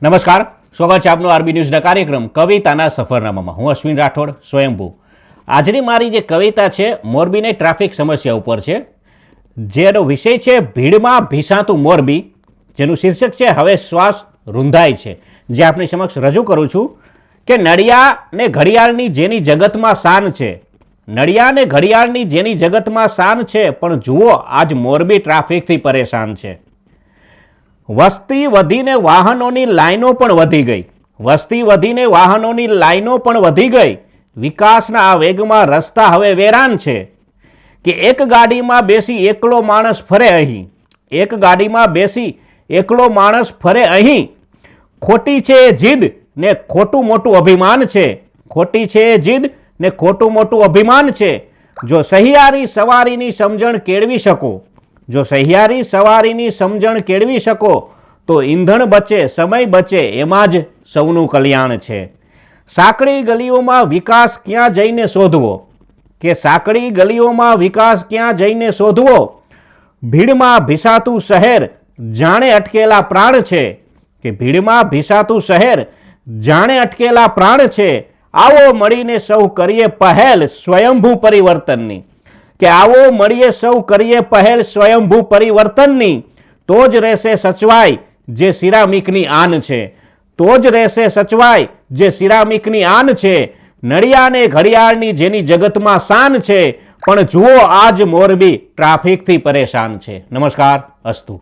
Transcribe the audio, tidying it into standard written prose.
નમસ્કાર, સ્વાગત છે આપનું આરબી ન્યૂઝના કાર્યક્રમ કવિતાના સફરનામામાં. હું અશ્વિન રાઠોડ, સ્વયંભૂ. આજની મારી જે કવિતા છે મોરબીની ટ્રાફિક સમસ્યા ઉપર છે, જેનો વિષય છે ભીડમાં ભીસાતું મોરબી, જેનું શીર્ષક છે હવે શ્વાસ રૂંધાય છે. જે આપની સમક્ષ રજૂ કરું છું કે નડિયા ને ઘડિયાળની જેની જગતમાં શાન છે, નડિયા ને ઘડિયાળની જેની જગતમાં શાન છે, પણ જુઓ આજ મોરબી ટ્રાફિકથી પરેશાન છે. વસ્તી વધીને વાહનોની લાઈનો પણ વધી ગઈ, વસ્તી વધીને વાહનોની લાઈનો પણ વધી ગઈ. વિકાસના આ વેગમાં રસ્તા હવે વેરાન છે કે એક ગાડીમાં બેસી એકલો માણસ ફરે અહીં, એક ગાડીમાં બેસી એકલો માણસ ફરે અહીં. ખોટી છે એ જીદ ને ખોટું મોટું અભિમાન છે, ખોટી છે એ જીદ ને ખોટું મોટું અભિમાન છે. જો સહિયારી સવારીની સમજણ કેળવી શકો, જો સહિયારી સવારીની સમજણ કેળવી શકો તો ઈંધણ બચે, સમય બચે, એમાં જ સૌનું કલ્યાણ છે. સાંકડી ગલીઓમાં વિકાસ ક્યાં જઈને શોધવો, કે સાંકડી ગલીઓમાં વિકાસ ક્યાં જઈને શોધવો. ભીડમાં ભીસાતું શહેર જાણે અટકેલા પ્રાણ છે, કે ભીડમાં ભીસાતું શહેર જાણે અટકેલા પ્રાણ છે. આવો મળીને સૌ કરીએ પહેલ સ્વયંભૂ પરિવર્તનની, કે આવો મળીએ સૌ કરીએ પહેલ સ્વયંભૂ પરિવર્તનની. તો જ રહેશે સચવાય જે સિરામિકની આન છે, તો જ રહેશે સચવાય જે સિરામિકની આન છે. નડિયાને ઘડિયાળની જેની જગતમાં શાન છે, પણ જુઓ આજ મોરબી ટ્રાફિકથી પરેશાન છે. નમસ્કાર, અસ્તુ.